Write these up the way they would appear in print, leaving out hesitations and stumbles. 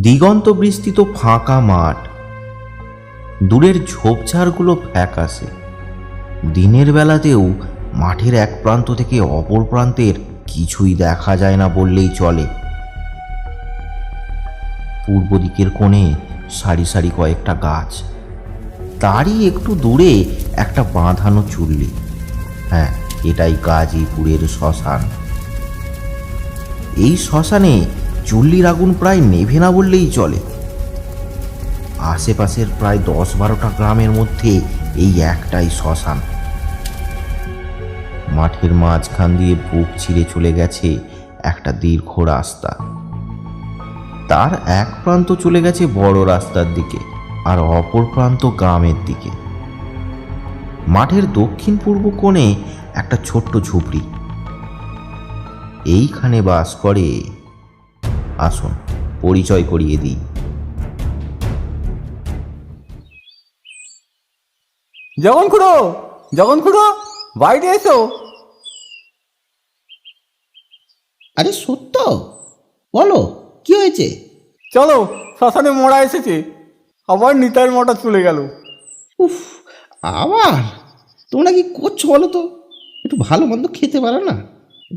দিগন্ত বিস্তৃত ফাঁকা মাঠ, দূরের ঝোপঝাড়গুলো ফ্যাকাশে। দিনের বেলাতেও মাঠের এক প্রান্ত থেকে অপর প্রান্তের কিছুই দেখা যায় না বললেই চলে। পূর্ব দিকের কোণে সারি সারি কয়েকটা গাছ, তারই একটু দূরে একটা বাঁধানো চুল্লি। হ্যাঁ, এটাই গাজীপুরের শ্মশান। এই শ্মশানে চুল্লির আগুন প্রায় নেভে না বললেই চলে। আশেপাশের প্রায় 10-12টা গ্রামের মধ্যে এই একটাই শ্মশান। মাঠের মাঝখান দিয়ে বুক ছিঁড়ে চলে গেছে একটা দীর্ঘ রাস্তা। তার এক প্রান্ত চলে গেছে বড় রাস্তার দিকে, আর অপর প্রান্ত গ্রামের দিকে। মাঠের দক্ষিণ পূর্ব কোণে একটা ছোট্ট ঝুপড়ি, এইখানে বাস করে। আসুন পরিচয় করিয়ে দিই। জগন খুড়ো বাইরে এসো। আরে সত্য, বলো কি হয়েছে? চলো, শ্মশানে মরা এসেছে। আবার নিতাইয়ের মটা চলে গেল। উফ, আবার তোমরা কি করছো বলো তো? একটু ভালো মন্দ খেতে পারো না?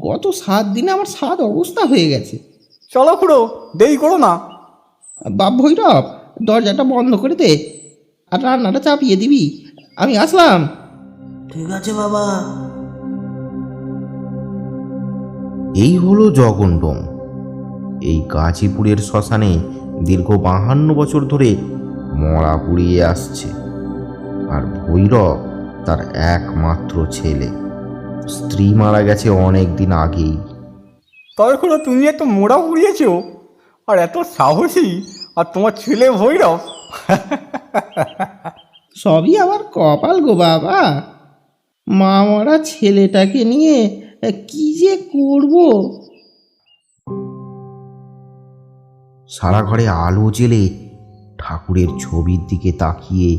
গত 7 দিনে আমার স্বাদ অবস্থা হয়ে গেছে। চলো খুড়ো, দেরি করো না। বাপ ভৈরব, দরজাটা বন্ধ করে দে আর রান্নাটা চাপিয়ে দিবি। আমি আসলাম। ঠিক আছে বাবা। এই হলো জগন্ডং। এই গাজীপুরের শ্মশানে দীর্ঘ 52 বছর ধরে মরা পুড়িয়ে আসছে। আর ভৈরব তার একমাত্র ছেলে। স্ত্রী মারা গেছে অনেক দিন আগেই। তবে খুড়ো, তুমি এত মোড়া উড়িয়েছো, আর এত সাহসী, আর তোমার ছেলে ভৈরব। সবই আমার কপাল গো বাবা। মা মরা ছেলেটাকে নিয়ে কি যে করব। সারা ঘরে আলো জেলে ঠাকুরের ছবির দিকে তাকিয়ে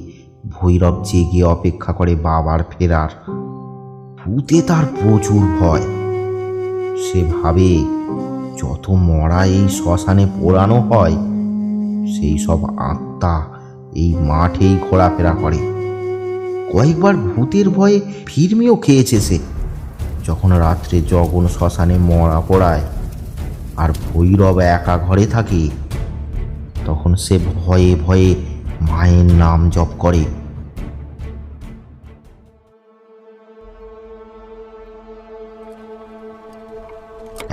ভৈরব জেগে অপেক্ষা করে বাবার ফেরার। ভূতে তার প্রচুর ভয়। সে ভাবে যত মরা এই শ্মশানে পোড়ানো হয়, সেই সব আত্মা এই মাঠেই ঘোরাফেরা করে। কয়েকবার ভূতের ভয়ে ফিরমিও খেয়েছে সে। যখন রাত্রে জগন শ্মশানে মরা পড়ায় আর ভৈরব একা ঘরে থাকে, তখন সে ভয়ে ভয়ে মায়ের নাম জপ করে।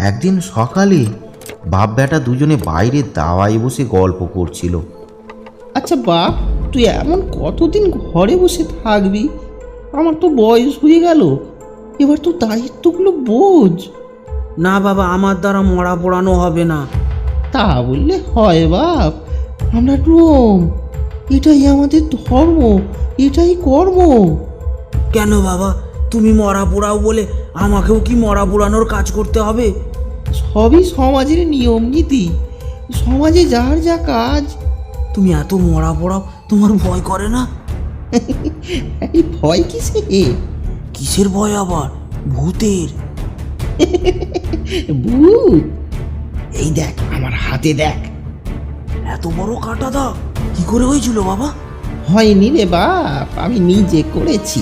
একদিন সকালে বাপ বেটা দুজনে বাইরে দাওয়ায় বসে গল্প করছিল। আচ্ছা বাপ, তুই এমন কতদিন ঘরে বসে থাকবি? আমার তো বয়স হয়ে গেল, এবার তো দায়িত্বগুলো বোঝ। না বাবা, আমার দ্বারা মরা পোড়ানো হবে না। তা বললে হয় বাপ? আমরা ডোম, এটাই আমাদের ধর্ম, এটাই কর্ম। কেন বাবা, তুমি মরা পোড়াও বলে আমাকেও কি মরা পোড়ানোর কাজ করতে হবে? সবই সমাজের নিয়ম নীতি, সমাজে যার যা কাজ। তুমি এত মরা পোড়াও, তোমার ভয় করে না? এই ভয় কিসে? কিসের ভয় আবার? ভূতের। ভূত? এই দেখ আমার হাতে দেখ। এত বড় কাটা দাগ কি করে হয়েছিল বাবা? হয়নি রে বাপ, আমি নিজে করেছি।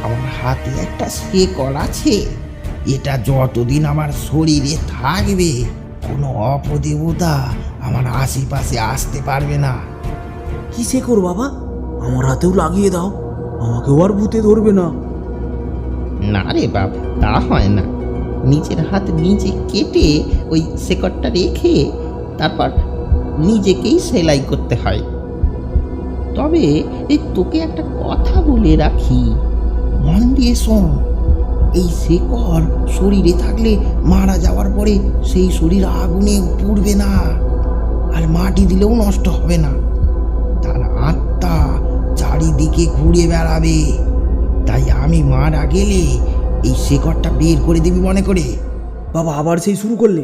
আমার হাতে একটা শেকড় আছে। এটা যতদিন আমার শরীরে থাকবে, কোনো অপদেবতা আমার আশেপাশে আসতে পারবে না। কিসে কর বাবা? আমার হাতেও লাগিয়ে দাও, আমাকেও আর ভূতে ধরবে না। না রে বাপ, তা হয় না। নিজের হাত নিজে কেটে ওই শেকড়টা রেখে তারপর নিজেকেই সেলাই করতে হয়। তবে এই তোকে একটা কথা বলে রাখি, মন দিয়ে শোন। এই শেকড় শরীরে থাকলে মারা যাওয়ার পরে সেই শরীর আগুনে পুড়বে না, আর মাটি দিলেও নষ্ট হবে না। তার আত্মা চারিদিকে ঘুরে বেড়াবে। তাই আমি মারা গেলে এই শেকড়টা বের করে দিবি মনে করে। বাবা আবার সেই শুরু করলে?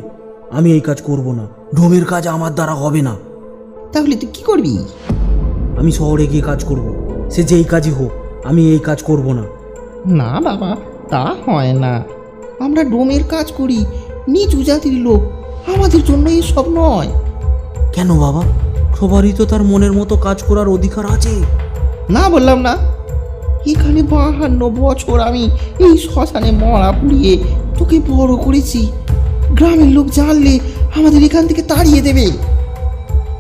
আমি এই কাজ করব না, ঢোমের কাজ আমার দ্বারা হবে না। তাহলে তুই কি করবি? আমি শহরে গিয়ে কাজ করব, সে যেই কাজই হোক, আমি এই কাজ করব না। না বাবা, তা হয় না। আমরা ডোমের কাজ করি, নিচু জাতির লোক, আমাদের জন্য এসব নয়। কেন বাবা, সবারই তো তার মনের মতো কাজ করার অধিকার আছে। না বললাম না, এখানে 52 বছর আমি এই শ্মশানে মরা পুড়িয়ে তোকে বড় করেছি। গ্রামের লোক জানলে আমাদের এখান থেকে তাড়িয়ে দেবে।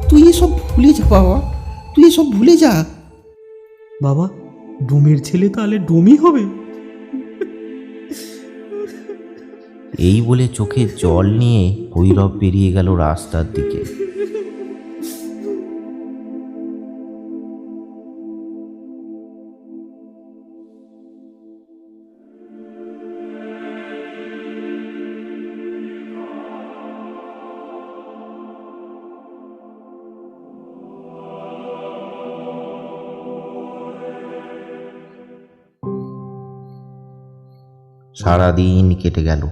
তুই এসব ভুলে যা বাবা, তুই এসব ভুলে যা। বাবা, ডুমের ছেলে তাহলে ডুমই হবে? এই বলে চোখে জল নিয়ে ভৈরব বেরিয়ে গেল রাস্তার দিকে। সারাদিন কেটে গেল,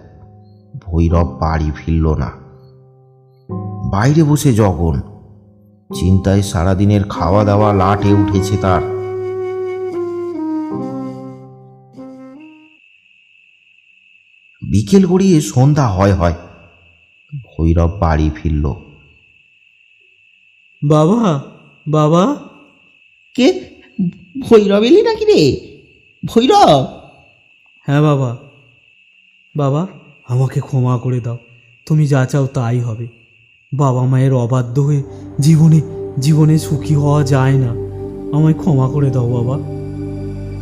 ভৈরব বাড়ি ফিরল না। বাইরে বসে জগন, চিন্তায় সারাদিনের খাওয়া দাওয়া লাটে উঠেছে তার। বিকেল গড়িয়ে সন্ধ্যা হয়, ভৈরব বাড়ি ফিরল। বাবা, বাবা। কে? ভৈরব এলি নাকি রে? ভৈরব? হ্যাঁ বাবা। বাবা, আমাকে ক্ষমা করে দাও, তুমি যা চাও তাই হবে। বাবা মায়ের অবাধ্য হয়ে জীবনে সুখী হওয়া যায় না। আমায় ক্ষমা করে দাও বাবা।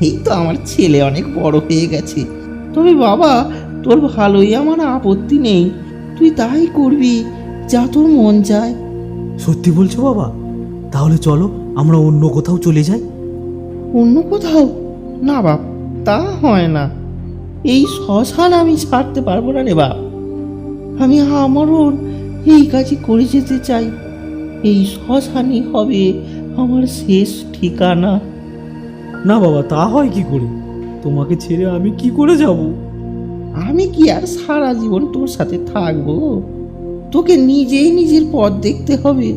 এই তো আমার ছেলে অনেক বড় হয়ে গেছে, তবে বাবা তোর ভালোই আমার আপত্তি নেই। তুই তাই করবি যা তোর মন চায়। সত্যি বলছো বাবা? তাহলে চলো আমরা অন্য কোথাও চলে যাই। অন্য কোথাও? না বাপ, তা হয় না। এই শ্মশান আমি ছাড়তে পারবো না রে বাপ। আমি আমরণ এই কাজই করে যেতে চাই। এই শ্মশানই হবে আমার শেষ ঠিকানা। না বাবা, তা হয় কি করে? তোমাকে ছেড়ে আমি কি করে যাব? আমি কি আর সারা জীবন তোর সাথে থাকবো? তোকে নিজেই নিজের পথ দেখতে হবে।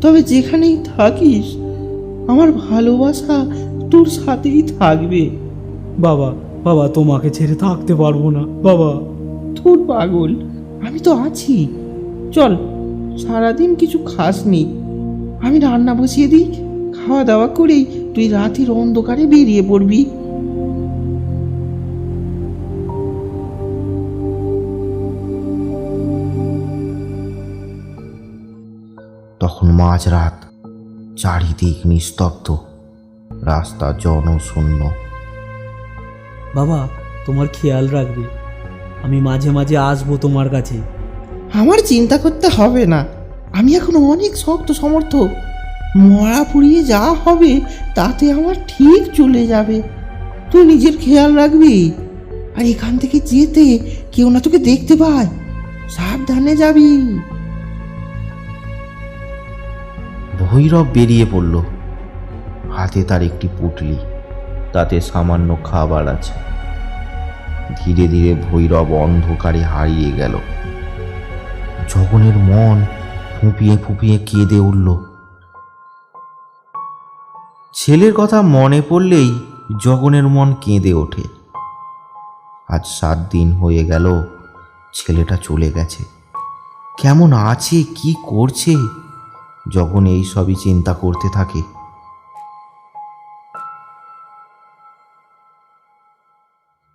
তবে যেখানেই থাকিস আমার ভালোবাসা তোর সাথেই থাকবে। বাবা, বাবা, তোমাকে ছেড়ে থাকতে পারবো না বাবা। তোর পাগল, আমি তো আছি। চল, সারাদিন কিছু খাসনি, আমি রান্না বসিয়ে দিই। খাওয়া দাওয়া করেই তুই রাতের অন্ধকারে বেরিয়ে পড়বি। তখন মাঝরাত, চারিদিক নিস্তব্ধ, রাস্তা জনশূন্য। বাবা, তোমার খেয়াল রাখবে, আমি মাঝে মাঝে আসবো তোমার কাছে। আমার চিন্তা করতে হবে না, আমি এখন অনেক শক্ত সমর্থ। মরা পুড়িয়ে যা হবে তাতে আমার ঠিক চলে যাবে। তুই নিজের খেয়াল রাখবি, আর এখান থেকে যেতে কেউ না তোকে দেখতে পায়। সাবধানে যাবি। ভৈরব বেরিয়ে পড়ল। হাতে তার একটি পুটলি, তাতে সামান্য খাবার আছে। ধীরে ধীরে ভৈরব অন্ধকারে হারিয়ে গেল। জগনের মন ফুঁপিয়ে ফুঁপিয়ে কেঁদে উঠল। ছেলের কথা মনে পড়লেই জগনের মন কেঁদে ওঠে। আজ 7 দিন হয়ে গেল ছেলেটা চলে গেছে। কেমন আছে, কি করছে, জগন এই সবই চিন্তা করতে থাকে।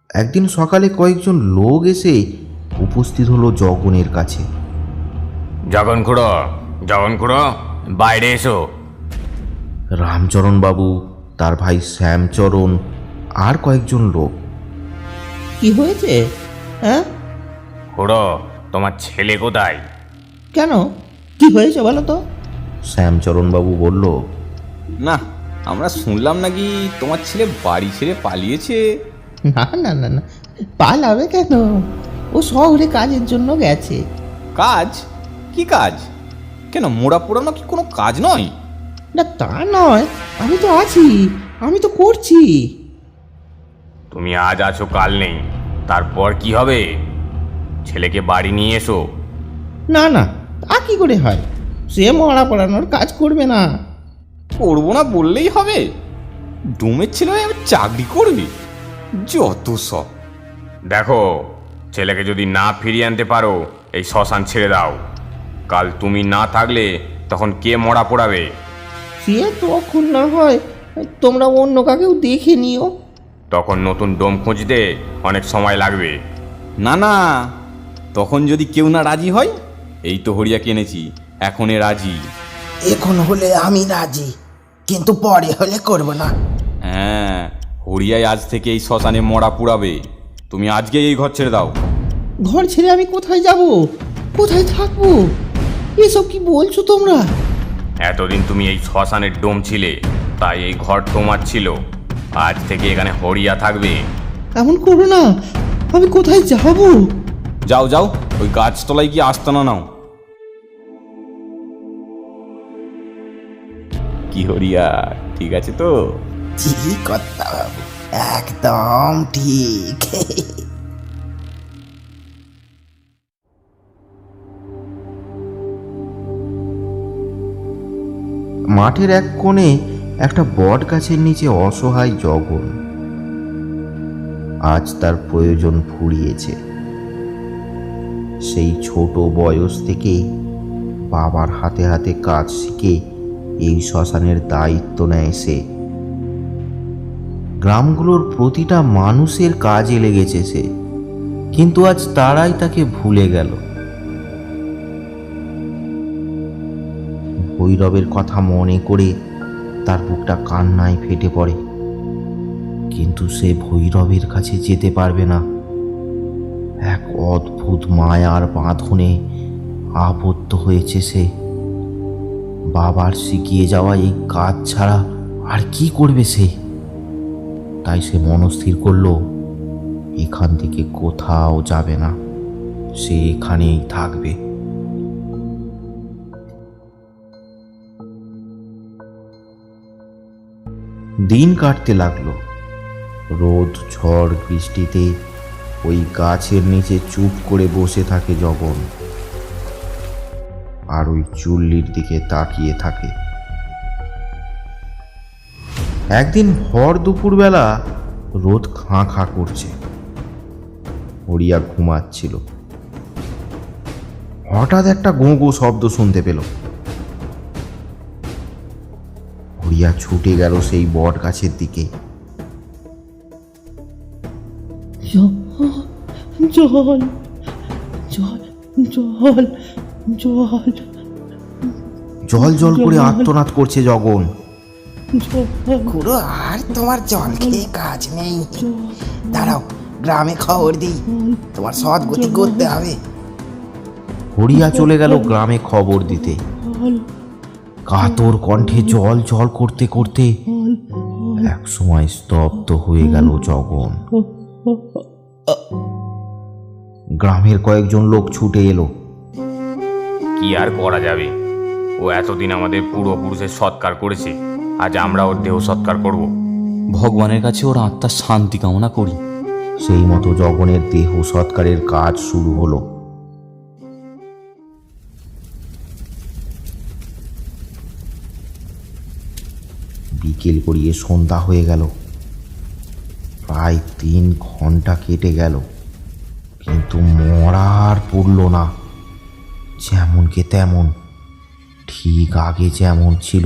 একদিন সকালে কয়েকজন লোক এসে উপস্থিত হলো জগনের কাছে। জগন খুড়ো, বাইরে এসো। রামচরণ বাবু, তার ভাই শ্যামচরণ আর কয়েকজন লোক। কি হয়েছে? হ্যাঁ, খুড়ো, তোমার ছেলে কোথায়? কেন? কি হয়েছে বলো তো? শ্যামচরণ বাবু বলল, না, আমরা শুনলাম নাকি তোমার ছেলে বাড়ি ছেড়ে পালিয়েছে। না না না না, পালাবে কেন? ও শহরে কাজের জন্য গেছে। কাজ? কি কাজ? কেন, মোড়া পোড়ানো কি কোনো কাজ নয়? না তা নয়, আমি তো আছি, আমি তো করছি। তুমি আজ আছো, কাল নেই, তারপর কি হবে? ছেলেকে বাড়ি নিয়ে এসো। না না, তা কি করে হয়? সে মরা পড়ানোর কাজ করবে না। করবো না বললেই হবে? ডোমের ছেলে হয়ে আমি চাকরি করবি? যত সব। দেখো, ছেলেকে যদি না ফিরিয়ে আনতে পারো এই শ্মশান ছেড়ে দাও। কাল তুমি না থাকলে তখন কে মরা পোড়াবে? সে তখন না হয় তোমরা অন্য কাকেও দেখে নিও। তখন নতুন ডোম খুঁজতে অনেক সময় লাগবে। না না, তখন যদি কেউ না রাজি হয়, এই তো হরিয়া কিনেছি, এখন এ রাজি। এখন হলে আমি রাজি, কিন্তু পরে হলে করব না। হ্যাঁ, হরিয়াই আজ থেকে এই শ্মশানে মরা পুড়াবে। তুমি আজকেই এই ঘর ছেড়ে দাও। ঘর ছেড়ে আমি কোথায় যাব, কোথায় থাকবো? এসব কি বলছো তোমরা? এতদিন তুমি এই শ্মশানের ডোম ছিলে, তাই এই ঘর তোমার ছিল। আজ থেকে এখানে হরিয়া থাকবে। এমন করো না, আমি কোথায় যাব? যাও যাও, ওই গাছতলায় গিয়ে আস্তানা নাও। কি হরিয়া, ঠিক আছে তো? জি কর্তা বাবু, একদম ঠিক। মাঠের এক কোণে একটা বট গাছের নিচে অসহায় জগন। আজ তার প্রয়োজন ফুরিয়েছে। সেই ছোট বয়স থেকে বাবার হাতে হাতে কাজ শিখে এই শ্মশানের দায়িত্ব নেয় সে। গ্রামগুলোর প্রতিটা মানুষের কাজে লেগেছে সে, কিন্তু আজ তারাই তাকে ভুলে গেল। ভৈরবের কথা মনে করে তার বুকটা কান্নায় ফেটে পড়ে, কিন্তু সে ভৈরবের কাছে যেতে পারবে না। এক অদ্ভুত মায়ার বাঁধনে আবদ্ধ হয়েছে সে। বাবার শিখিয়ে যাওয়া এই কাজ ছাড়া আর কি করবে সে? তাই সে মনস্থির করলো এখান থেকে কোথাও যাবে না, সে এখানেই থাকবে। দিন কাটতে লাগলো। রোদ, ঝড়, বৃষ্টিতে ওই গাছের নিচে চুপ করে বসে থাকে জগন, আর ওই চুল্লির দিকে তাকিয়ে থাকে। একদিন ভর দুপুরবেলা রোদ খাঁ খাঁ করছে। হরিয়া ঘুমাচ্ছিল। হঠাৎ একটা গোঁ গোঁ শব্দ শুনতে পেল। হরিয়া ছুটে গেল সেই বট গাছের দিকে। জল জল জল জল জল জল করে আর্তনাদ করছে জগন। খুড়ো, আর তোমার জল খেয়ে কাজ নেই। দাঁড়াও, গ্রামে খবর দিই, তোমার সৎ গতি করতে হবে। হরিয়া চলে গেল গ্রামে খবর দিতে। কাতর কণ্ঠে জল জল করতে করতে এক সময় স্তব্ধ হয়ে গেল জগন। গ্রামের কয়েকজন লোক ছুটে এলো। কি আর করা যাবে, ও এতদিন আমাদের পূর্বপুরুষের সৎকার করেছে, আজ আমরা ওর দেহ সৎকার করব। ভগবানের কাছে ওর আত্মার শান্তি কামনা করি। সেই মতো জগনের দেহ সৎকারের কাজ শুরু হলো। বিকেল গড়িয়ে সন্ধ্যা হয়ে গেল। প্রায় 3 ঘন্টা কেটে গেল, কিন্তু মরা আর পড়ল না। যেমনকে তেমন, ঠিক আগে যেমন ছিল,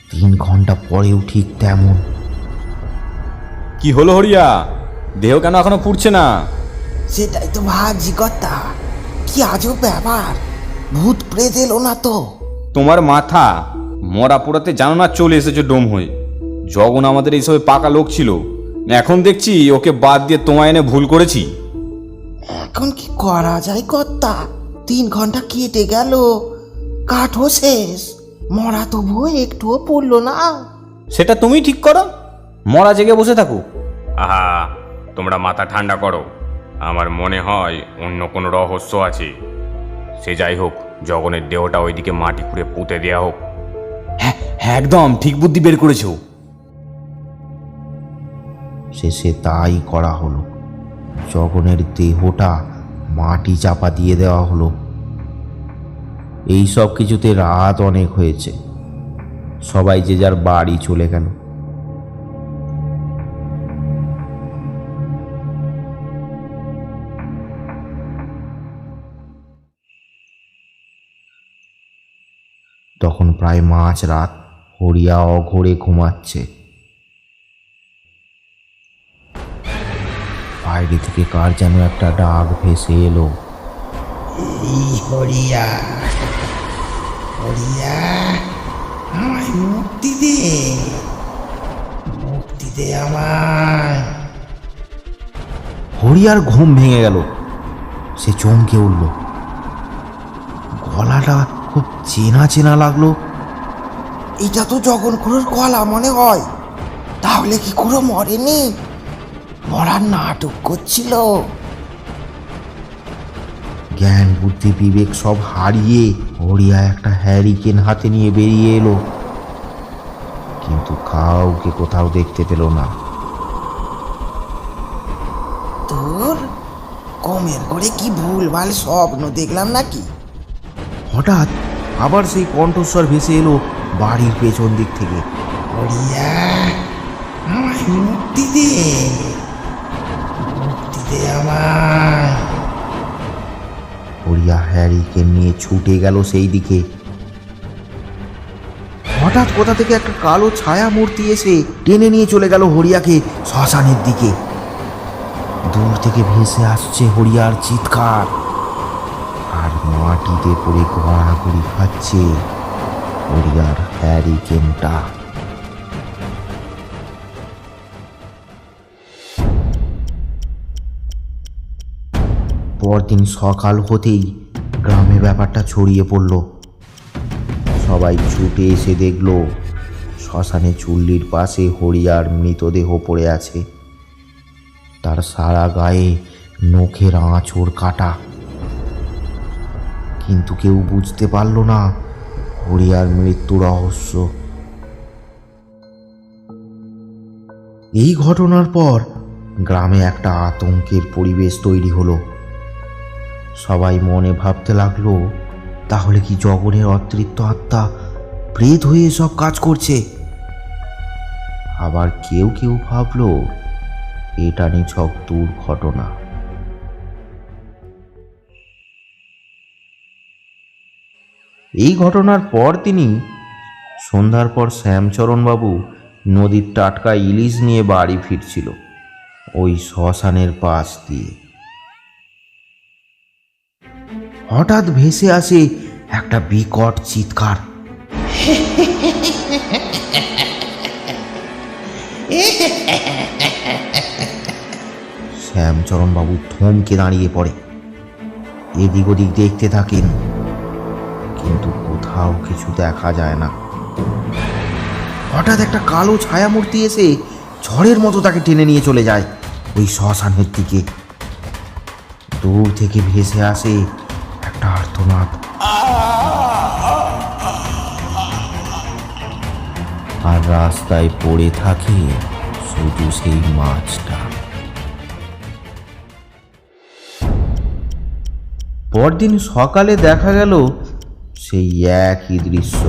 3 ঘন্টা পরেও ঠিক তেমন। কি হলো হরিয়া, দেহ কেন এখনো পুড়ছে না? সেটাই তো ভাবছি কর্তা, কি আজব ব্যাপার, ভূত প্রেত এলো না তো? তোমার মাথা, মরা পোড়াতে জানো না চলে এসেছে ডোম হয়ে। জগন আমাদের এইসবে পাকা লোক ছিল, এখন দেখছি ওকে বাদ দিয়ে তোমায় এনে ভুল করেছি। এখন কি করা যায় কর্তা? 3 ঘন্টা কেটে গেল, কাঠও শেষ, মরা তবুও একটুও পড়লো না। সেটা তুমি ঠিক করো, মরা জেগে বসে থাকো। আহা, তোমরা মাথা ঠান্ডা করো। আমার মনে হয় অন্য কোনো রহস্য আছে। সে যাই হোক, জগনের দেহটা ওইদিকে মাটি খুঁড়ে পুঁতে দেওয়া হোক। হ্যাঁ, একদম ঠিক বুদ্ধি বের করেছো। শেষে তাই করা হলো। জগনের দেহটা মাটি চাপা দিয়ে দেওয়া হলো। এই সব কিছুতে রাত অনেক হয়েছে, সবাই যে যার বাড়ি চলে গেল। তখন প্রায় মাঝরাত। হরিয়া অঘোরে ঘুমাচ্ছে। বাইরে থেকে কার যেন একটা ডাক ভেসে এলো। এই হরিয়া, হরিয়া, আমায় মুক্তি দে, মুক্তি দে আমায়। হরিয়ার ঘুম ভেঙে গেল। সে চমকে উঠল। গলাটা খুব চেনা চেনা লাগলো। এটা তো জগন খুড়োর গলা মনে হয়। তাহলে কি খুড়ো মরেনি? মরার নাটক করছিল। জ্ঞান বুদ্ধি বিবেক সব হারিয়ে হরিয়া একটা হ্যারিকেন হাতে নিয়ে বেরিয়ে এলো, কিন্তু কাউকে কোথাও দেখতে পেল না। তোর কমের করে কি ভুলভাল স্বপ্ন দেখলাম নাকি? হঠাৎ আবার সেই কণ্ঠস্বর ভেসে এলো বাড়ির পেছন দিক থেকে। হরিয়া, আমায় মুক্তি দে, মুক্তি দে আমায়। হরিয়া হ্যারিকেন নিয়ে ছুটে গেল সেই দিকে। হঠাৎ কোথা থেকে একটা কালো ছায়া মূর্তি এসে টেনে নিয়ে চলে গেল হরিয়াকে শ্মশানের দিকে। দূর থেকে ভেসে আসছে হরিয়ার চিৎকার, আর মাটিতে পড়ে গড়াগড়ি খাচ্ছে হরিয়ার হ্যারিকেনটা। পরদিন সকাল হতেই গ্রামে ব্যাপারটা ছড়িয়ে পড়ল। সবাই ছুটে এসে দেখল শ্মশানে চুল্লির পাশে হরিয়ার মৃতদেহ পড়ে আছে। তার সারা গায়ে নখের আঁচড় কাটা, কিন্তু কেউ বুঝতে পারল না হরিয়ার মৃত্যু রহস্য। এই ঘটনার পর গ্রামে একটা আতঙ্কের পরিবেশ তৈরি হলো। সবাই মনে ভাবতে লাগলো, তাহলে কি জগনের অতৃপ্ত আত্মা প্রেত হয়ে সব কাজ করছে? আবার কেউ কেউ ভাবলো এটা নিছক দুর্ঘটনা। এই ঘটনার পর তিনি সন্ধ্যার পর শ্যামচরণবাবু নদীর টাটকা ইলিশ নিয়ে বাড়ি ফিরছিল ওই শ্মশানের পাশ দিয়ে। হঠাৎ ভেসে আসে একটা বিকট চিৎকার। শ্যামচরণবাবু থমকে দাঁড়িয়ে পড়ে, এদিক ওদিক দেখতে থাকেন, কিন্তু কোথাও কিছু দেখা যায় না। হঠাৎ একটা কালো ছায়ামূর্তি এসে ঝড়ের মতো তাকে টেনে নিয়ে চলে যায় ওই শ্মশানের দিকে। দূর থেকে ভেসে আসে একটা আর্তনাদ, আর রাস্তায় পড়ে থাকে শুধু সেই মাছটা। পরদিন সকালে দেখা গেল সেই একই দৃশ্য।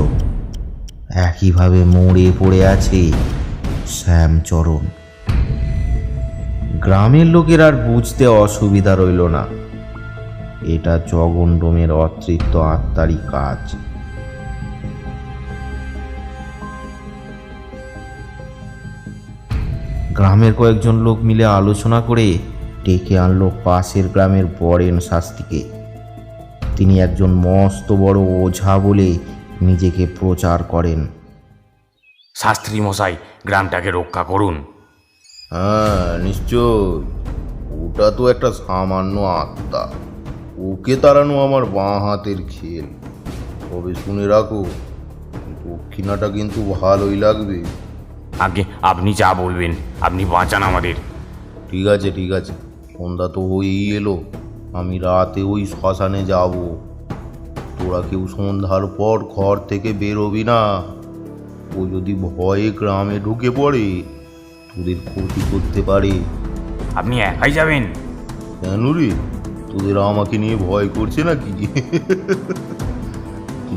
একইভাবে মরে পড়ে আছে শ্যামচরণ। গ্রামের লোকের আর বুঝতে অসুবিধা রইল না, এটা জগন্ডোমের অতৃপ্ত আত্মারই কাজ। গ্রামের কয়েকজন লোক মিলে আলোচনা করে ডেকে আনলো পাশের গ্রামের বরেন শাস্ত্রীকে। তিনি একজন মস্ত বড় ওঝা বলে নিজেকে প্রচার করেন। শাস্ত্রী মশাই, গ্রামটাকে রক্ষা করুন। হ্যাঁ নিশ্চয়, ওটা তো একটা সামান্য আত্মা, ওকে তাড়ানো আমার বাঁ হাতের খেল। তবে শুনে রাখো, দক্ষিণাটা কিন্তু ভালোই লাগবে। আগে আপনি যা বলবেন, আপনি বাঁচান আমাদের। ঠিক আছে ঠিক আছে, সন্ধ্যা তো হয়েই এলো, আমি রাতে ওই শ্মশানে যাব। তোরা কেউ সন্ধ্যার পর ঘর থেকে বেরোবি না। ও যদি ভয়ে গ্রামে ঢুকে পড়ে তোদের ক্ষতি করতে পারে। আপনি একাই যাবেন? কেন রে, তোদের আমাকে নিয়ে ভয় করছে নাকি?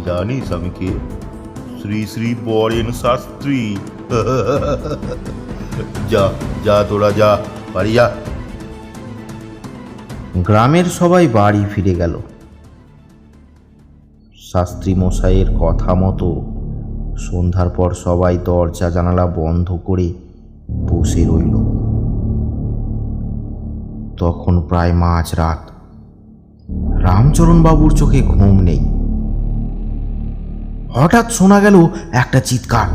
জানিস আমি কে? শ্রী শ্রী বরেন শাস্ত্রী। যা যা, তোরা যা, বাড়ি যা। গ্রামের সবাই বাড়ি ফিরে গেল। শাস্ত্রী মশাইয়ের কথা মতো সন্ধ্যার পর সবাই দরজা জানালা বন্ধ করে বসে রইল। তখন প্রায় মাঝরাত। রামচরণবাবুর চোখে ঘুম নেই। হঠাৎ শোনা গেল একটা চিৎকার।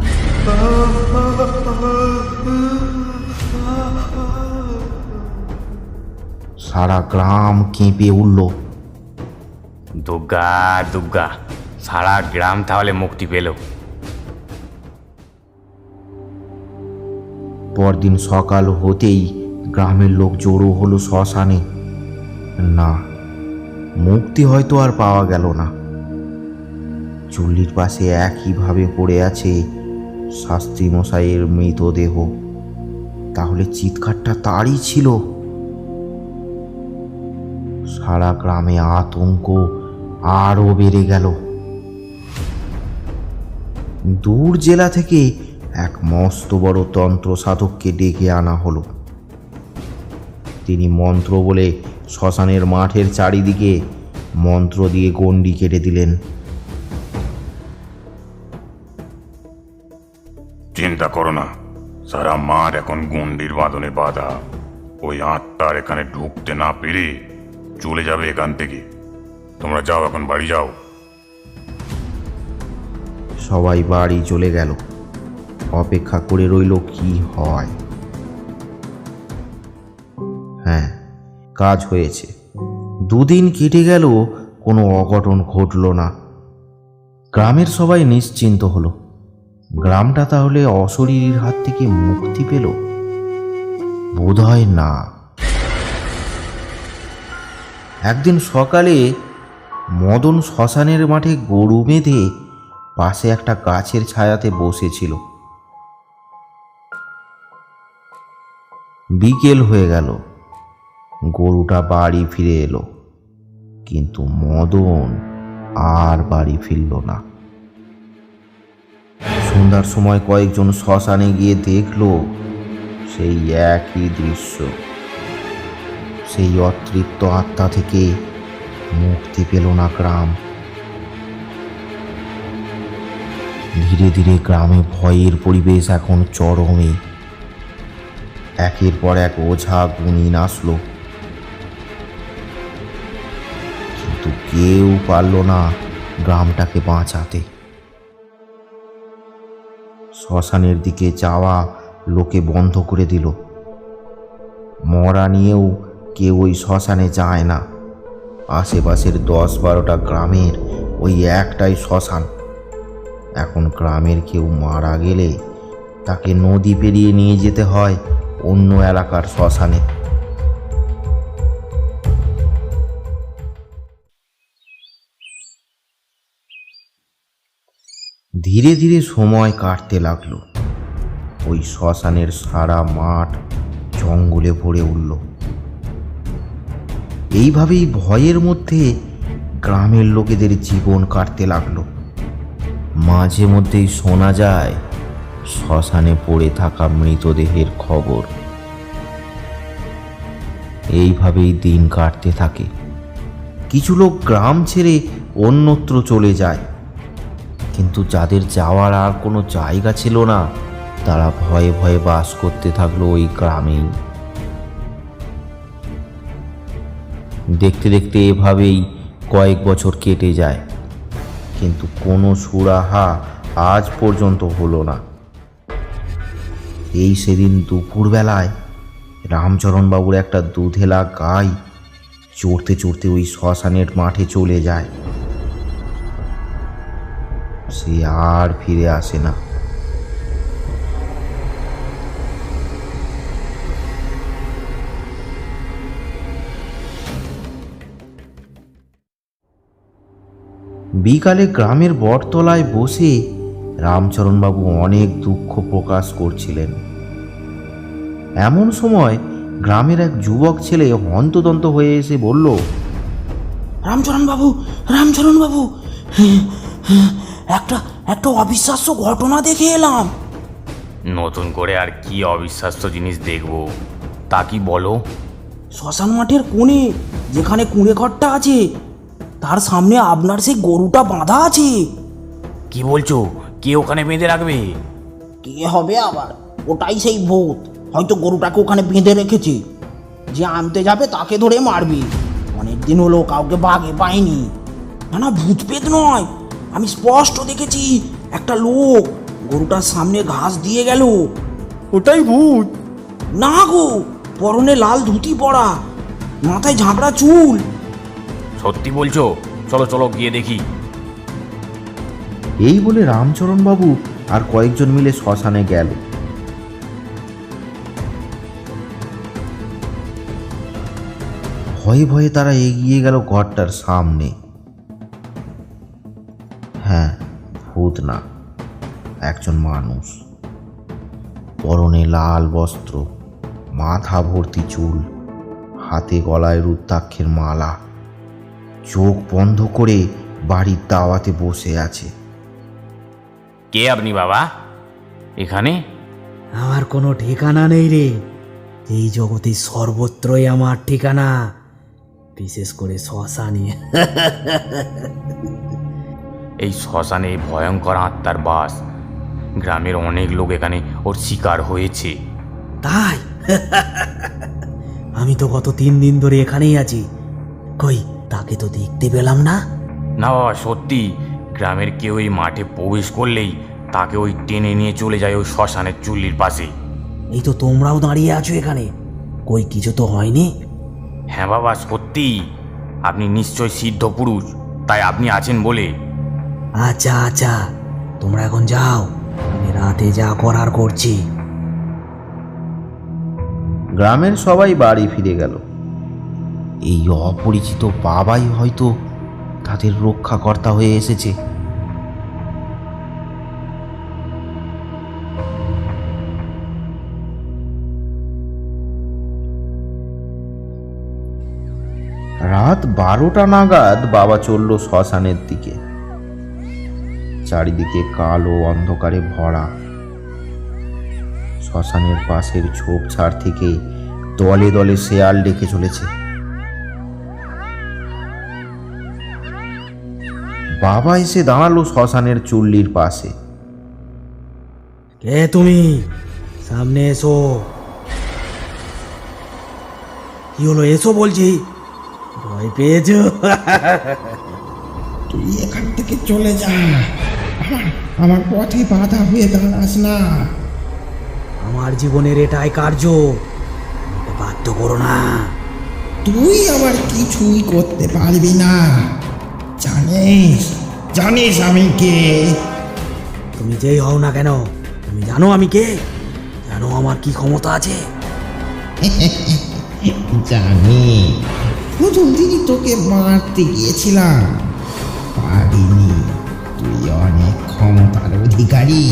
সারা গ্রাম কেঁপে উঠল। দুর্গা দুর্গা, সারা গ্রাম তাহলে মুক্তি পেল। পরদিন সকাল হতেই গ্রামের লোক জড়ো হলো শ্মশানে। না, মুক্তি হয়তো আর পাওয়া গেল না। চুল্লির পাশে একইভাবে পড়ে আছে শাস্ত্রী মশাইয়ের মৃতদেহ। তাহলে চিৎকারটা তারই ছিল। সারা গ্রামে আতঙ্ক আরও বেড়ে গেল। দূর জেলা থেকে এক মস্ত বড় তন্ত্র সাধককে ডেকে আনা হলো। তিনি মন্ত্র বলে শ্মশানের মাঠের চারিদিকে মন্ত্র দিয়ে গণ্ডি কেটে দিলেন। চিন্তা করো না, সারা মাঠ এখন গণ্ডির বাঁধনে বাঁধা। ওই আত্মার এখানে ঢুকতে না পেরে চলে যাবে এখান থেকে। তোমরা যাও, এখন বাড়ি যাও। সবাই বাড়ি চলে গেল। অপেক্ষা করে রইল কি হয়। হ্যাঁ, কাজ হয়েছে। দুদিন কেটে গেল, কোনো অঘটন ঘটল না। গ্রামের সবাই নিশ্চিন্ত হলো। গ্রামটা তাহলে অশরীরীর হাত থেকে মুক্তি পেল? বোধহয় না। একদিন সকালে মদন শ্মশানের মাঠে গরু বেঁধে পাশে একটা গাছের ছায়াতে বসেছিল। বিকেল হয়ে গেল। গরুটা বাড়ি ফিরে এলো, কিন্তু মদন আর বাড়ি ফিরল না। সন্ধ্যার সময় কয়েকজন শ্মশানে গিয়ে দেখল সেই একই দৃশ্য। সেই অতৃপ্ত আত্মা থেকে মুক্তি পেল না গ্রাম। ধীরে ধীরে গ্রামে ভয়ের পরিবেশ এখন চরমে। একের পর এক ওঝা গুণিন আসলো, কিন্তু কেউ পারল না গ্রামটাকে বাঁচাতে। শ্মশানের দিকে যাওয়া লোকে বন্ধ করে দিল। মরা নিয়েও কেউ ওই শ্মশানে যায় না। আশেপাশের 10-12টা গ্রামের ওই একটাই শ্মশান। এখন গ্রামের কেউ মারা গেলে তাকে নদী পেরিয়ে নিয়ে যেতে হয় অন্য এলাকার শ্মশানে। ধীরে ধীরে সময় কাটতে লাগলো। ওই শ্মশানের সারা মাঠ জঙ্গলে ভরে উঠল। এইভাবেই ভয়ের মধ্যে গ্রামের লোকেদের জীবন কাটতে লাগলো। মাঝে মধ্যেই শোনা যায় শ্মশানে পড়ে থাকা মৃতদেহের খবর। এইভাবেই দিন কাটতে থাকে। কিছু লোক গ্রাম ছেড়ে অন্যত্র চলে যায়, কিন্তু যাদের যাওয়ার আর কোনো জায়গা ছিল না, তারা ভয়ে ভয়ে বাস করতে থাকলো ওই গ্রামেই। দেখতে দেখতে এভাবেই কয়েক বছর কেটে যায়, কিন্তু কোনো সুরাহা আজ পর্যন্ত হলো না। এই সেদিন দুপুরবেলায় রামচরণবাবুর একটা দুধেলা গাই চড়তে চড়তে ওই শ্মশানের মাঠে চলে যায়। সে আর ফিরে আসে না। বিকালে গ্রামের বটতলায় বসে রামচরণবাবু অনেক দুঃখ প্রকাশ করছিলেন। এমন সময় গ্রামের এক যুবক ছেলে হন্তদন্ত হয়ে এসে বলল, রামচরণবাবু, রামচরণবাবু, একটা অবিশ্বাস্য ঘটনা দেখে এলাম। নতুন করে আর কি অবিশ্বাস্য জিনিস দেখবো, তা কি বলো? শ্মশান মাঠের কোণে যেখানে কুঁড়ে ঘরটা আছে, তার সামনে আপনার সেই গরুটা বাঁধা আছে। কি বলছো? কে ওখানে বেঁধে রাখবে? কে হবে আবার? ওটাই সেই ভূত, হয়তো গরুটাকে ওখানে বেঁধে রেখেছে। যে আনতে যাবে তাকে ধরে মারবে। অনেকদিন হলো কাউকে বাগে পাইনি। না না, ভূত পেত নয়, আমি স্পষ্ট দেখেছি একটা লোক গরুটার সামনে ঘাস দিয়ে গেল। ওটাই ভূত? না গো, পরনে লাল ধুতি পরা, মাথায় ঝাঁকড়া চুল। সত্যি বলছো? চলো চলো গিয়ে দেখি। এই বলে রামচরণবাবু আর কয়েকজন মিলে শ্মশানে গেল। ভয়ে ভয়ে তারা এগিয়ে গেল ঘরটার সামনে। হ্যাঁ, ভূত না, একজন মানুষ। পরনে লাল বস্ত্র, মাথা ভর্তি চুল, হাতে গলায় রুদ্রাক্ষের মালা, চোখ বন্ধ করে বাড়ির দাওয়াতে বসে আছে। কে আপনি বাবা এখানে? আমার কোনো ঠিকানা নেই রে। এই জগতে সর্বত্রই আমার ঠিকানা, বিশেষ করে শ্মশানে। এই শ্মশানে এই ভয়ঙ্কর আত্মার বাস। গ্রামের অনেক লোক এখানে ওর শিকার হয়েছে। তাই? আমি তো গত 3 দিন ধরে এখানেই আছি। কই, তাকে তো দেখতে পেলাম না। না বাবা, সত্যি গ্রামের কেউ এই মাঠে প্রবেশ করলেই তাকে ওই টেনে নিয়ে চলে যায় ওই শ্মশানের চুল্লির পাশে। এই তো তোমরাও দাঁড়িয়ে আছো এখানে, কই কিছু তো হয়নি? হ্যাঁ বাবা, সত্যি। আপনি নিশ্চয় সিদ্ধ পুরুষ, তাই আপনি আছেন বলে। আচ্ছা আচ্ছা, তোমরা এখন যাও, আমি রাতে যা করার করছি। গ্রামের সবাই বাড়ি ফিরে গেল। এই অপরিচিত বাবাই হয়তো তাদের রক্ষাকর্তা হয়ে এসেছে। রাত 12টা নাগাদ বাবা চলল শ্মশানের দিকে। চারিদিকে কালো অন্ধকারে ভরা। শ্মশানের পাশের ঝোপঝাড় থেকে দলে দলে শেয়াল ডেকে চলেছে। বাবা এসে দাঁড়ালো শ্মশানের চুল্লির পাশে। কে তুমি? সামনে এসো। কি হলো, এসো বলছি। ভয় পেয়েছো? তুই এখান থেকে চলে যা, আমার পথে বাধা হয়ে দাঁড়াস না। আমার জীবনের এটাই কার্য, আমাকে বাধ্য করো না। তুই আমার কিছুই করতে পারবি না। জানিস জানিস আমি কে? তুমি যেই হও না কেন, তুমি জানো আমি কে? জানো আমার কি ক্ষমতা আছে? জানি, প্রথম দিনই তোকে মারতে গিয়েছিলাম, পারিনি। তুই অনেক ক্ষমতার অধিকারী,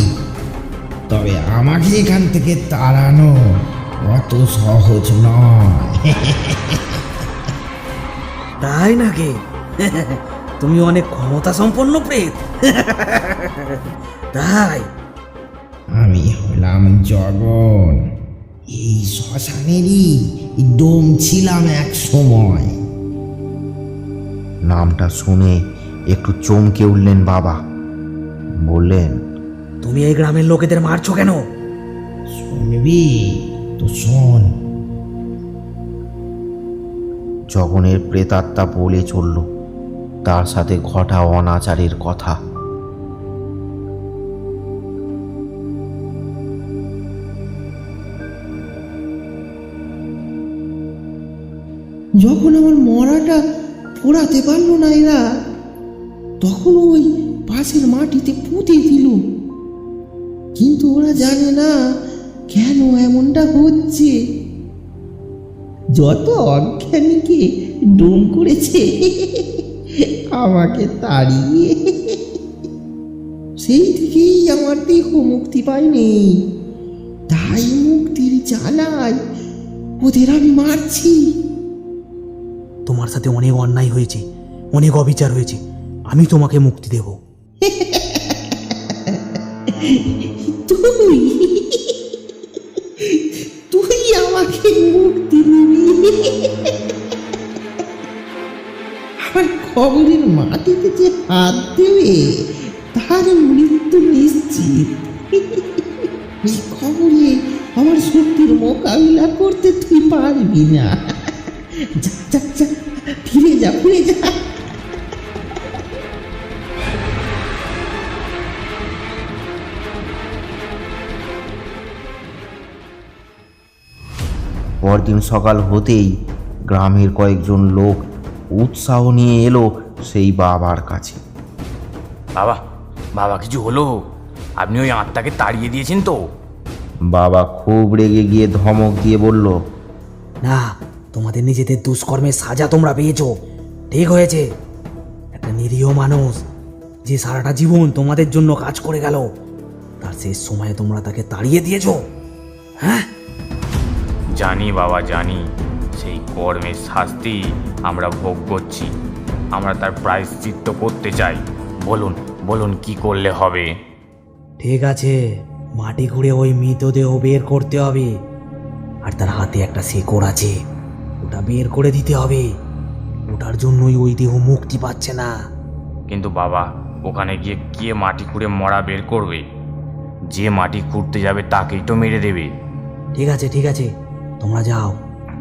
তবে আমাকে এখান থেকে তাড়ানো অত সহজ নয়। তাই নাকি? তুমি অনেক ক্ষমতা সম্পন্ন প্রেত। তাই? আমি হলাম জগন, এই শ্মশানেরই ডোম ছিলাম এক সময়। নামটা শুনে একটু চমকে উঠলেন বাবা। বললেন, তুমি এই গ্রামের লোকেদের মারছো কেন? শুনবি তো শোন। জগনের প্রেতাত্মা বলে চলল তার সাথে ঘটা অনাচারের কথা। যখন আমার মরাটা পোড়াতে পারলো না এরা, তখন ওই পাশের মাটিতে পুঁতে দিল। কিন্তু ওরা জানে না কেন এমনটা হচ্ছে। যত অজ্ঞানীকে ডুম করেছে আমাকে তাড়িয়ে, সেই থেকেই আমার দেহ মুক্তি পায়নি। তাই মুক্তির জ্বালায় ওদের আমি মারছি। তোমার সাথে অনেক অন্যায় হয়েছে, অনেক অবিচার হয়েছে, আমি তোমাকে মুক্তি দেব। তুই তুই আমাকে মুক্তি দিবি? আমার খবরের মাটিতে যে হাত দেবে তার মৃত্যু নিশ্চিত। এই খবরে আমার শক্তির মোকাবিলা করতে তুই পারবি না। যা যা যা, ফিরে যা ফিরে যা। পরদিন সকাল হতেই গ্রামের কয়েকজন লোক উৎসাহ নিয়ে এলো সেই বাবার কাছে। বাবা, বাবা কিছু হলো? আপনি ওই আত্মাকে তাড়িয়ে দিয়েছেন তো? বাবা খুব রেগে গিয়ে ধমক দিয়ে বলল, না, তোমাদের নিজেদের দুষ্কর্মের সাজা তোমরা পেয়েছো, ঠিক হয়েছে। একটা নিরীহ মানুষ যে সারাটা জীবন তোমাদের জন্য কাজ করে গেল, তার শেষ সময়ে তোমরা তাকে তাড়িয়ে দিয়েছো। হ্যাঁ, জানি বাবা, জানি। সেই কর্মের শাস্তি আমরা ভোগ করছি। আমরা তার প্রায়শ্চিত্ত করতে চাই। বলুন বলুন, কি করলে হবে? ঠিক আছে, মাটি খুঁড়ে ওই মৃতদেহ বের করতে হবে, আর তার হাতে একটা শেকড় আছে, ওটা বের করে দিতে হবে। ওটার জন্যই ওই দেহ মুক্তি পাচ্ছে না। কিন্তু বাবা, ওখানে গিয়ে কে মাটি খুঁড়ে মরা বের করবে? যে মাটি খুঁড়তে যাবে তাকেই তো মেরে দেবে। ঠিক আছে ঠিক আছে, তোমরা যাও,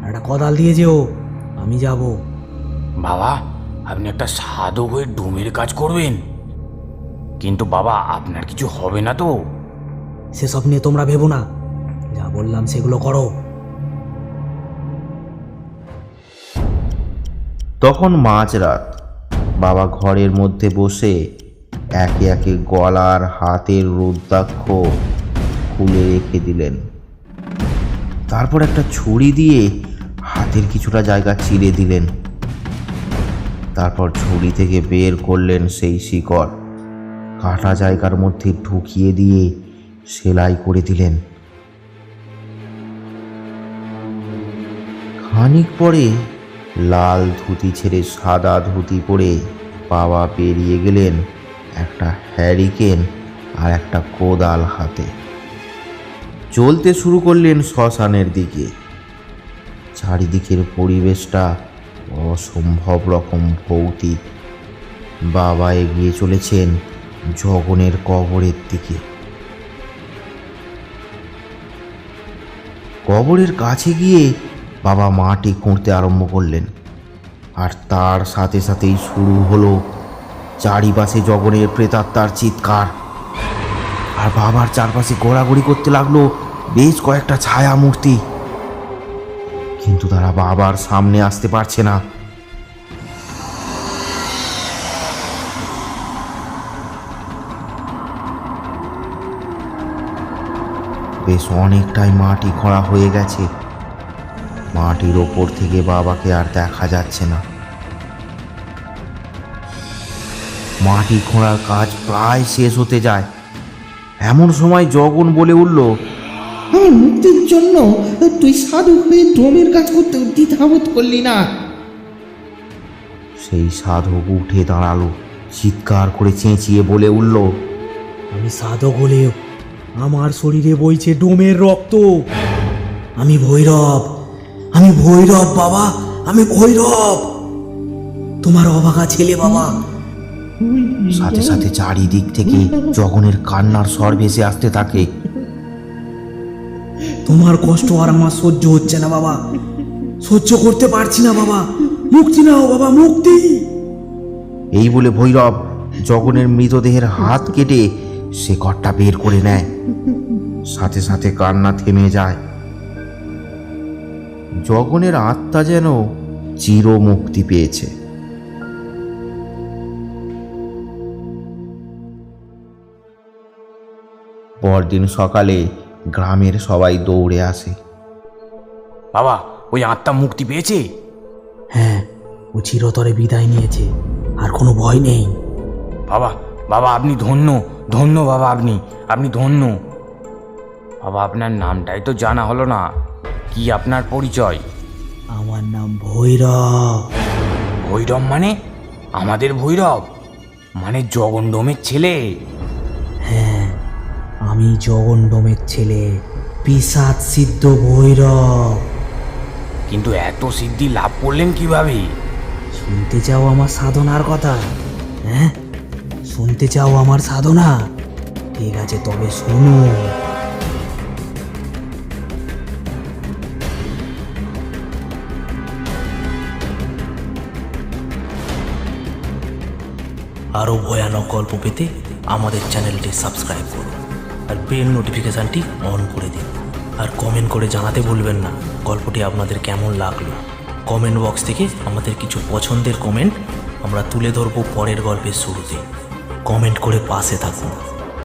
আর একটা কোদাল দিয়ে যেও, আমি যাব। বাবা, আপনি একটা সাধু হয়ে ডুমের কাজ করবেন? কিন্তু বাবা, আপনার কিছু হবে না তো? সেসব নিয়ে তোমরা ভেবো না, যা বললাম সেগুলো করো। তখন মাঝরাত। বাবা ঘরের মধ্যে বসে একে একে গলার হাতের রুদ্রাক্ষ খুলে রেখে দিলেন। তারপর একটা ছুরি দিয়ে হাতের কিছুটা জায়গা চিরে দিলেন। তারপর ছুরি থেকে বের করলেন সেই শিকড়, কাটা জায়গার মধ্যে ঢুকিয়ে দিয়ে সেলাই করে দিলেন। খানিক পরে লাল ধুতি ছেড়ে সাদা ধুতি পরে বাবা বেরিয়ে গেলেন একটা হ্যারিকেন আর একটা কোদাল হাতে। চলতে শুরু করলেন শ্মশানের দিকে। চারিদিকের পরিবেশটা অসম্ভব রকম ভৌতিক। বাবা এগিয়ে চলেছেন জগনের কবরের দিকে। কবরের কাছে গিয়ে বাবা মাটি খুঁড়তে আরম্ভ করলেন, আর তার সাথে সাথেই শুরু হলো চারিপাশে জগনের প্রেতাত্মার চিৎকার। আর বাবার চারপাশে ঘোরাঘুরি করতে লাগলো বেশ কয়েকটা ছায়া মূর্তি, কিন্তু তারা বাবার সামনে আসতে পারছে না। বেশ অনেকটাই মাটি খোঁড়া হয়ে গেছে। মাটির ওপর থেকে বাবাকে আর দেখা যাচ্ছে না। মাটি খোঁড়ার কাজ প্রায় শেষ হতে যায়। এমন সময় জগন বলে উঠল, আমার মুক্তির জন্য তুই সাধু হয়ে ডোমের কাজ করতে দ্বিধাবোধ করলি না। সেই সাধক উঠে দাঁড়ালো, চিৎকার করে চেঁচিয়ে বলে উঠল, আমি সাধক হলেও আমার শরীরে বইছে ডোমের রক্ত। আমি ভৈরব, আমি ভৈরব বাবা, আমি ভৈরব, তোমার অভাগা ছেলে বাবা। সাথে সাথে চারিদিক থেকে জগনের কান্নার স্বর ভেসে আসতে থাকে। তোমার কষ্ট আর আমার সহ্য হচ্ছে না বাবা, সহ্য করতে পারছি না বাবা, মুক্তি নাও বাবা, মুক্তি। এই বলে ভৈরব জগনের মৃতদেহের হাত কেটে শেকড়টা বের করে নেয়। সাথে সাথে কান্না থেমে যায়। জগনের আত্মা যেন চির মুক্তি পেয়েছে। পরদিন সকালে গ্রামের সবাই দৌড়ে আসে। বাবা, ওই আত্মা মুক্তি পেয়েছে? হ্যাঁ, ও চিরতরে বিদায় নিয়েছে, আর কোনো ভয় নেই। বাবা, বাবা আপনি ধন্য, ধন্য বাবা, আপনি আপনি ধন্য। বাবা, আপনার নামটাই তো জানা হলো না, কি আপনার পরিচয়? আমার নাম ভৈরব। ভৈরব মানে? আমাদের ভৈরব মানে জগন ডোমের ছেলে? হ্যাঁ, আমি জগন ডোমের ছেলে, পিশাচ সিদ্ধ ভৈরব। কিন্তু এত সিদ্ধি লাভ করলেন কিভাবে? শুনতে চাও আমার সাধনার কথা? হ্যাঁ, শুনতে চাও আমার সাধনা? ঠিক আছে, তবে শোনো। আরও ভয়ানক গল্প পেতে আমাদের চ্যানেলটি সাবস্ক্রাইব করুন আর বেল নোটিফিকেশানটি অন করে দিন। আর কমেন্ট করে জানাতে ভুলবেন না গল্পটি আপনাদের কেমন লাগলো। কমেন্ট বক্স থেকে আমাদের কিছু পছন্দের কমেন্ট আমরা তুলে ধরবো পরের গল্পের শুরুতে। কমেন্ট করে পাশে থাকুন।